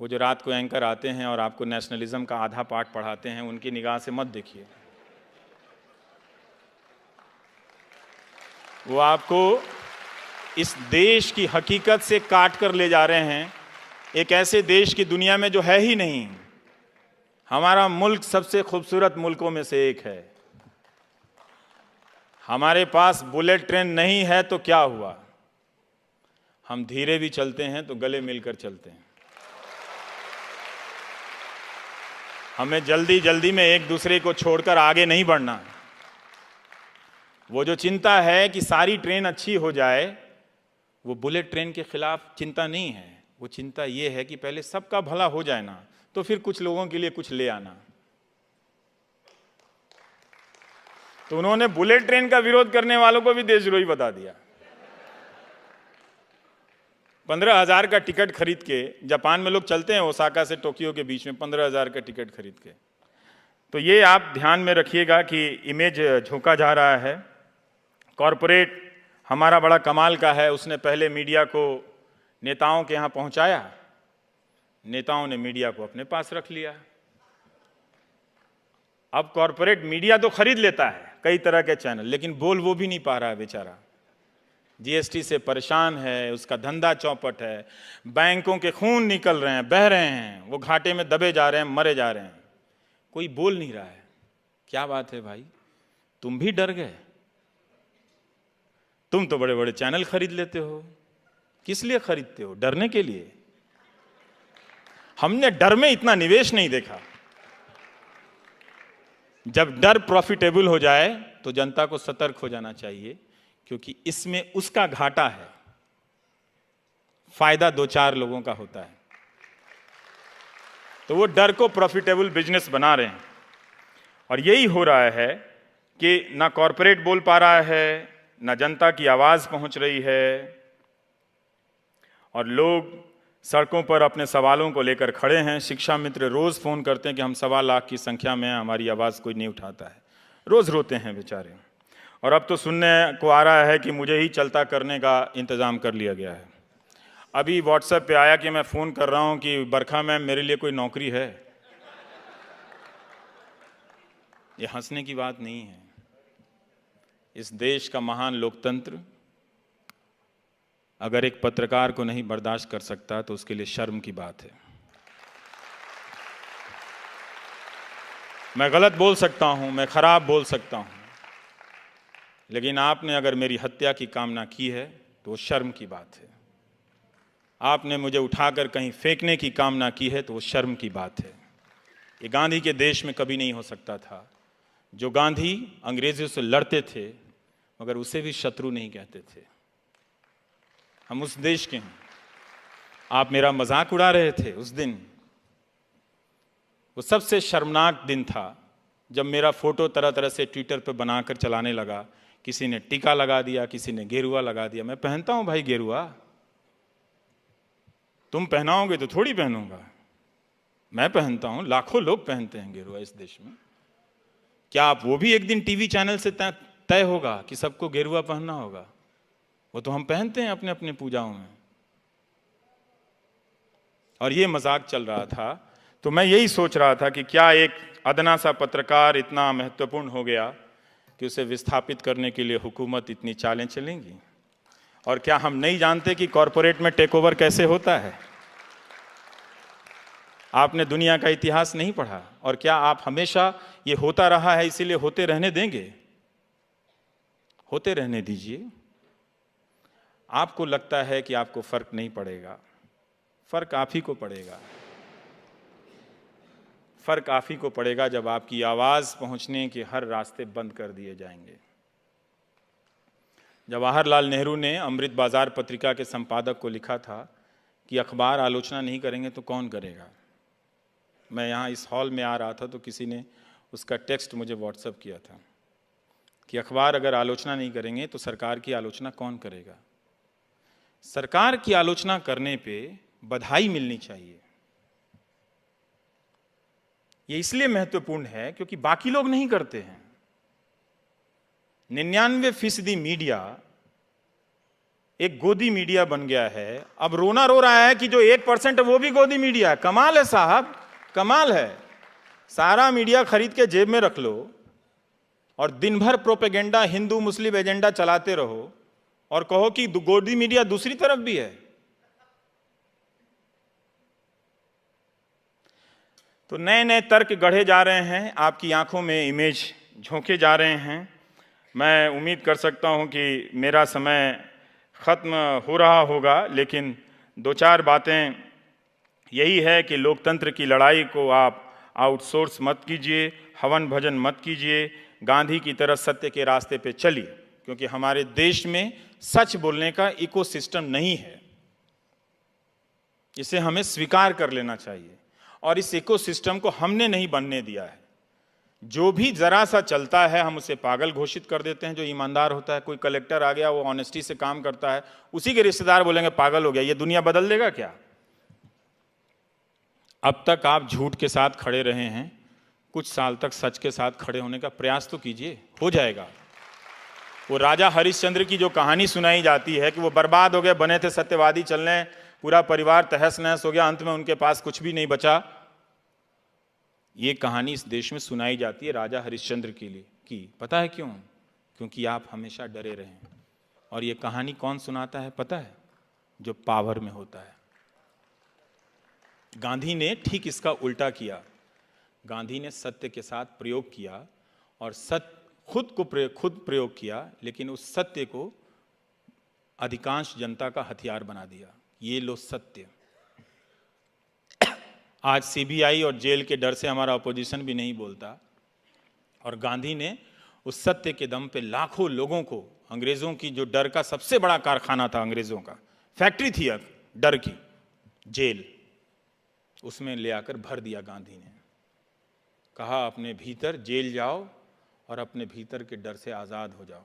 वो जो रात को एंकर आते हैं और आपको नेशनलिज्म का आधा पाठ पढ़ाते हैं, उनकी निगाह से मत देखिए। वो आपको इस देश की हकीकत से काट कर ले जा रहे हैं, एक ऐसे देश की दुनिया में जो है ही नहीं। हमारा मुल्क सबसे खूबसूरत मुल्कों में से एक है। हमारे पास बुलेट ट्रेन नहीं है तो क्या हुआ, हम धीरे भी चलते हैं तो गले मिलकर चलते हैं। हमें जल्दी जल्दी में एक दूसरे को छोड़कर आगे नहीं बढ़ना। वो जो चिंता है कि सारी ट्रेन अच्छी हो जाए, वो बुलेट ट्रेन के खिलाफ चिंता नहीं है। वो चिंता ये है कि पहले सबका भला हो जाए ना, तो फिर कुछ लोगों के लिए कुछ ले आना। तो उन्होंने बुलेट ट्रेन का विरोध करने वालों को भी देशद्रोही बता दिया। 15,000 का टिकट खरीद के, जापान में लोग चलते हैं ओसाका से टोक्यो के बीच में 15,000 का टिकट खरीद के। तो ये आप ध्यान में रखिएगा कि इमेज झोंका जा रहा है। कॉरपोरेट हमारा बड़ा कमाल का है, उसने पहले मीडिया को नेताओं के यहाँ पहुँचाया, नेताओं ने मीडिया को अपने पास रख लिया। अब कॉरपोरेट मीडिया तो खरीद लेता है, कई तरह के चैनल, लेकिन बोल वो भी नहीं पा रहा है बेचारा। जीएसटी से परेशान है, उसका धंधा चौपट है, बैंकों के खून निकल रहे हैं, बह रहे हैं, वो घाटे में दबे जा रहे हैं, मरे जा रहे हैं, कोई बोल नहीं रहा है। क्या बात है भाई, तुम भी डर गए? तुम तो बड़े बड़े चैनल खरीद लेते हो। किस लिए खरीदते हो? डरने के लिए? हमने डर में इतना निवेश नहीं देखा। जब डर प्रॉफिटेबल हो जाए तो जनता को सतर्क हो जाना चाहिए, क्योंकि इसमें उसका घाटा है, फायदा 2-4 लोगों का होता है। तो वो डर को प्रॉफिटेबल बिजनेस बना रहे हैं। और यही हो रहा है कि ना कॉरपोरेट बोल पा रहा है, ना जनता की आवाज पहुंच रही है, और लोग सड़कों पर अपने सवालों को लेकर खड़े हैं। शिक्षा मित्र रोज फोन करते हैं कि हम 1.25 लाख की संख्या में हैं, हमारी आवाज कोई नहीं उठाता है। रोज रोते हैं बेचारे। और अब तो सुनने को आ रहा है कि मुझे ही चलता करने का इंतजाम कर लिया गया है। अभी व्हाट्सएप पे आया कि मैं फोन कर रहा हूं कि बरखा मैम मेरे लिए कोई नौकरी है। ये हंसने की बात नहीं है। इस देश का महान लोकतंत्र अगर एक पत्रकार को नहीं बर्दाश्त कर सकता तो उसके लिए शर्म की बात है। मैं गलत बोल सकता हूं, मैं खराब बोल सकता हूं, लेकिन आपने अगर मेरी हत्या की कामना की है तो वो शर्म की बात है। आपने मुझे उठाकर कहीं फेंकने की कामना की है तो वो शर्म की बात है। ये गांधी के देश में कभी नहीं हो सकता था। जो गांधी अंग्रेजों से लड़ते थे मगर उसे भी शत्रु नहीं कहते थे। हम उस देश के हैं। आप मेरा मजाक उड़ा रहे थे उस दिन। वो सबसे शर्मनाक दिन था जब मेरा फोटो तरह तरह से ट्विटर पे बनाकर चलाने लगा। किसी ने टीका लगा दिया, किसी ने गेरुआ लगा दिया। मैं पहनता हूं भाई गेरुआ, तुम पहनाओगे तो थोड़ी पहनूंगा। मैं पहनता हूं, लाखों लोग पहनते हैं गेरुआ इस देश में। क्या आप वो भी एक दिन टीवी चैनल से तय होगा कि सबको गेरुआ पहनना होगा? वो तो हम पहनते हैं अपने अपने पूजाओं में। और ये मजाक चल रहा था। तो मैं यही सोच रहा था कि क्या एक अदना सा पत्रकार इतना महत्वपूर्ण हो गया कि उसे विस्थापित करने के लिए हुकूमत इतनी चालें चलेंगी? और क्या हम नहीं जानते कि कॉरपोरेट में टेक ओवर कैसे होता है? आपने दुनिया का इतिहास नहीं पढ़ा? और क्या आप हमेशा ये होता रहा है इसीलिए होते रहने देंगे? होते रहने दीजिए। आपको लगता है कि आपको फर्क नहीं पड़ेगा, फर्क आप ही को पड़ेगा। फर्क आप ही को पड़ेगा जब आपकी आवाज पहुंचने के हर रास्ते बंद कर दिए जाएंगे। जवाहरलाल नेहरू ने अमृत बाजार पत्रिका के संपादक को लिखा था कि अखबार आलोचना नहीं करेंगे तो कौन करेगा। मैं यहाँ इस हॉल में आ रहा था तो किसी ने उसका टेक्स्ट मुझे व्हाट्सएप किया था कि अखबार अगर आलोचना नहीं करेंगे तो सरकार की आलोचना कौन करेगा। सरकार की आलोचना करने पे बधाई मिलनी चाहिए। ये इसलिए महत्वपूर्ण है क्योंकि बाकी लोग नहीं करते हैं। 99% मीडिया एक गोदी मीडिया बन गया है। अब रोना रो रहा है कि जो 1% है वो भी गोदी मीडिया है। कमाल है साहब, कमाल है। सारा मीडिया खरीद के जेब में रख लो और दिन भर प्रोपेगेंडा, हिंदू मुस्लिम एजेंडा चलाते रहो और कहो कि गोदी मीडिया दूसरी तरफ भी है। तो नए नए तर्क गढ़े जा रहे हैं, आपकी आंखों में इमेज झोंके जा रहे हैं। मैं उम्मीद कर सकता हूं कि मेरा समय ख़त्म हो रहा होगा, लेकिन दो चार बातें यही है कि लोकतंत्र की लड़ाई को आप आउटसोर्स मत कीजिए, हवन भजन मत कीजिए, गांधी की तरह सत्य के रास्ते पे चलिए, क्योंकि हमारे देश में सच बोलने का इकोसिस्टम नहीं है। इसे हमें स्वीकार कर लेना चाहिए और इस इकोसिस्टम को हमने नहीं बनने दिया है। जो भी जरा सा चलता है हम उसे पागल घोषित कर देते हैं। जो ईमानदार होता है, कोई कलेक्टर आ गया, वो ऑनेस्टी से काम करता है, उसी के रिश्तेदार बोलेंगे पागल हो गया। ये दुनिया बदल देगा क्या? अब तक आप झूठ के साथ खड़े रहे हैं, कुछ साल तक सच के साथ खड़े होने का प्रयास तो कीजिए, हो जाएगा। वो राजा हरिश्चंद्र की जो कहानी सुनाई जाती है कि वो बर्बाद हो गए, बने थे सत्यवादी चलने, पूरा परिवार तहस नहस हो गया, अंत में उनके पास कुछ भी नहीं बचा। ये कहानी इस देश में सुनाई जाती है राजा हरिश्चंद्र के लिए की। पता है क्यों? क्योंकि आप हमेशा डरे रहे हैं। और ये कहानी कौन सुनाता है पता है? जो पावर में होता है। गांधी ने ठीक इसका उल्टा किया। गांधी ने सत्य के साथ प्रयोग किया और खुद प्रयोग किया, लेकिन उस सत्य को अधिकांश जनता का हथियार बना दिया। ये लो सत्य। आज सीबीआई और जेल के डर से हमारा अपोजिशन भी नहीं बोलता, और गांधी ने उस सत्य के दम पे लाखों लोगों को, अंग्रेजों की जो डर का सबसे बड़ा कारखाना था, अंग्रेजों का फैक्ट्री थी डर की, जेल, उसमें ले आकर भर दिया। गांधी ने कहा अपने भीतर जेल जाओ और अपने भीतर के डर से आज़ाद हो जाओ।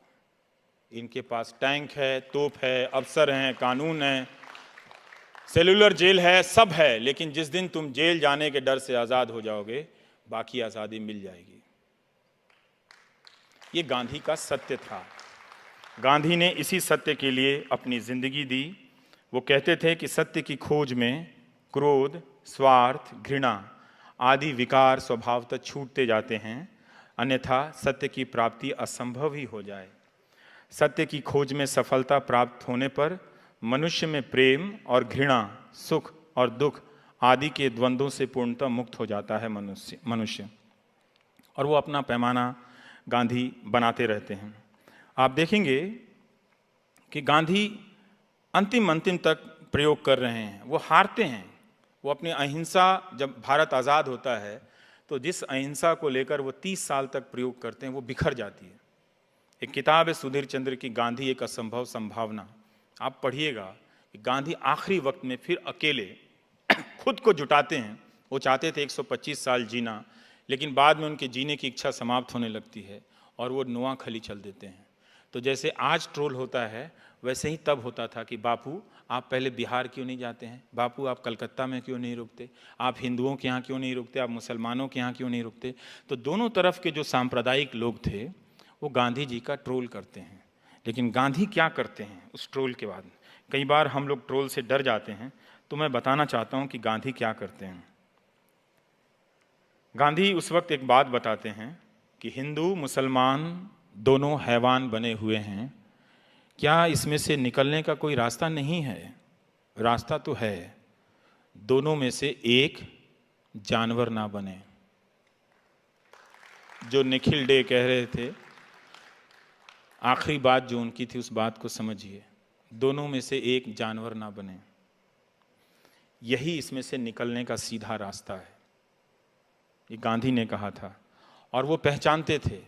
इनके पास टैंक है, तोप है, अफसर हैं, कानून है, सेलुलर जेल है, सब है, लेकिन जिस दिन तुम जेल जाने के डर से आज़ाद हो जाओगे, बाकी आज़ादी मिल जाएगी। ये गांधी का सत्य था। गांधी ने इसी सत्य के लिए अपनी जिंदगी दी। वो कहते थे कि सत्य की खोज में क्रोध, स्वार्थ, घृणा आदि विकार स्वभावतः छूटते जाते हैं, अन्यथा सत्य की प्राप्ति असंभव ही हो जाए। सत्य की खोज में सफलता प्राप्त होने पर मनुष्य में प्रेम और घृणा, सुख और दुख आदि के द्वंद्वों से पूर्णतः मुक्त हो जाता है मनुष्य। और वो अपना पैमाना गांधी बनाते रहते हैं। आप देखेंगे कि गांधी अंतिम तक प्रयोग कर रहे हैं। वो हारते हैं। वो अपनी अहिंसा, जब भारत आज़ाद होता है तो जिस अहिंसा को लेकर वो 30 साल तक प्रयोग करते हैं, वो बिखर जाती है। एक किताब है सुधीर चंद्र की, गांधी एक असंभव संभावना। आप पढ़िएगा कि गांधी आखिरी वक्त में फिर अकेले खुद को जुटाते हैं। वो चाहते थे 125 साल जीना, लेकिन बाद में उनके जीने की इच्छा समाप्त होने लगती है और वो नोआखली चल देते हैं। तो जैसे आज ट्रोल होता है, वैसे ही तब होता था कि बापू आप पहले बिहार क्यों नहीं जाते हैं, बापू आप कलकत्ता में क्यों नहीं रुकते, आप हिंदुओं के यहाँ क्यों नहीं रुकते, आप मुसलमानों के यहाँ क्यों नहीं रुकते। तो दोनों तरफ के जो सांप्रदायिक लोग थे वो गांधी जी का ट्रोल करते हैं। लेकिन गांधी क्या करते हैं उस ट्रोल के बाद? कई बार हम लोग ट्रोल से डर जाते हैं, तो मैं बताना चाहता हूं कि गांधी क्या करते हैं। गांधी उस वक्त एक बात बताते हैं कि हिंदू मुसलमान दोनों हैवान बने हुए हैं, क्या इसमें से निकलने का कोई रास्ता नहीं है? रास्ता तो है, दोनों में से एक जानवर ना बने। जो निखिल डे कह रहे थे, आखिरी बात जो उनकी थी, उस बात को समझिए, दोनों में से एक जानवर ना बने। यही इसमें से निकलने का सीधा रास्ता है, ये गांधी ने कहा था। और वो पहचानते थे।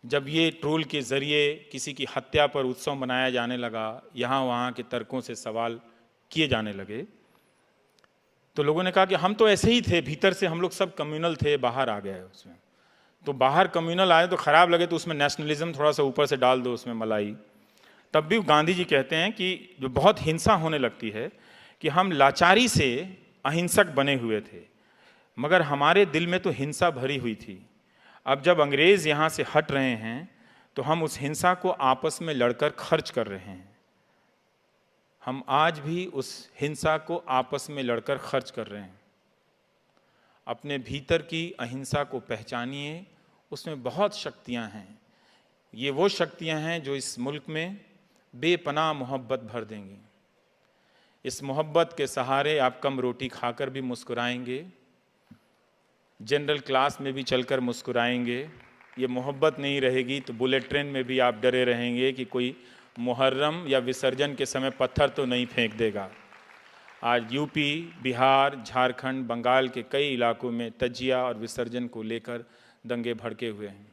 जब ये ट्रोल के जरिए किसी की हत्या पर उत्सव मनाया जाने लगा, यहाँ वहाँ के तर्कों से सवाल किए जाने लगे, तो लोगों ने कहा कि हम तो ऐसे ही थे, भीतर से हम लोग सब कम्युनल थे, बाहर आ गए उसमें। तो बाहर कम्युनल आए तो खराब लगे, तो उसमें नेशनलिज्म थोड़ा सा ऊपर से डाल दो, उसमें मलाई। तब भी गांधी जी कहते हैं कि जो बहुत हिंसा होने लगती है, कि हम लाचारी से अहिंसक बने हुए थे, मगर हमारे दिल में तो हिंसा भरी हुई थी। अब जब अंग्रेज़ यहाँ से हट रहे हैं, तो हम उस हिंसा को आपस में लड़कर खर्च कर रहे हैं। तो गांधी जी कहते हैं कि जो बहुत हिंसा होने लगती है, कि हम लाचारी से अहिंसक बने हुए थे, मगर हमारे दिल में तो हिंसा भरी हुई थी। अब जब अंग्रेज़ यहाँ से हट रहे हैं, तो हम उस हिंसा को आपस में लड़कर खर्च कर रहे हैं। हम आज भी उस हिंसा को आपस में लड़कर खर्च कर रहे हैं। अपने भीतर की अहिंसा को पहचानिए, उसमें बहुत शक्तियां हैं। ये वो शक्तियां हैं जो इस मुल्क में बेपनाह मोहब्बत भर देंगी। इस मोहब्बत के सहारे आप कम रोटी खाकर भी मुस्कुराएंगे, जनरल क्लास में भी चलकर मुस्कुराएंगे। ये मोहब्बत नहीं रहेगी तो बुलेट ट्रेन में भी आप डरे रहेंगे कि कोई मुहर्रम या विसर्जन के समय पत्थर तो नहीं फेंक देगा। आज यूपी, बिहार, झारखंड, बंगाल के कई इलाकों में तजिया और विसर्जन को लेकर दंगे भड़के हुए हैं।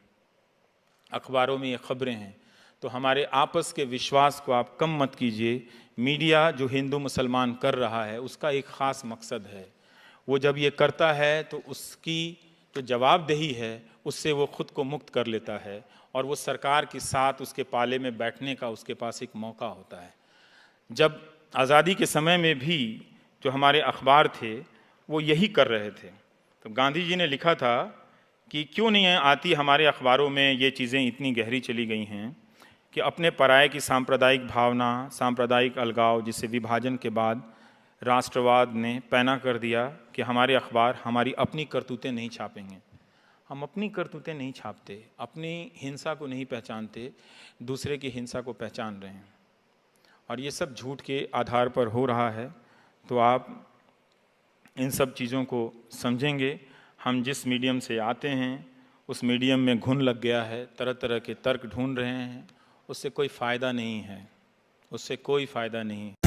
अखबारों में ये खबरें हैं। तो हमारे आपस के विश्वास को आप कम मत कीजिए। मीडिया जो हिंदू मुसलमान कर रहा है उसका एक ख़ास मकसद है। वो जब ये करता है तो उसकी जो जवाबदेही है उससे वो खुद को मुक्त कर लेता है और वो सरकार के साथ उसके पाले में बैठने का उसके पास एक मौका होता है। जब आज़ादी के समय में भी जो हमारे अखबार थे वो यही कर रहे थे। तो गांधी जी ने लिखा था कि क्यों नहीं आती हमारे अखबारों में ये चीज़ें इतनी गहरी चली गई हैं कि अपने पराये की सांप्रदायिक भावना, सांप्रदायिक अलगाव, जिसे विभाजन के बाद राष्ट्रवाद ने पैना कर दिया कि हमारे अखबार हमारी अपनी करतूतें नहीं छापेंगे। हम अपनी करतूतें नहीं छापते, अपनी हिंसा को नहीं पहचानते, दूसरे की हिंसा को पहचान रहे हैं और ये सब झूठ के आधार पर हो रहा है। तो आप इन सब चीज़ों को समझेंगे। हम जिस मीडियम से आते हैं उस मीडियम में घुन लग गया है, तरह तरह के तर्क ढूंढ रहे हैं, उससे कोई फ़ायदा नहीं है, उससे कोई फ़ायदा नहीं है।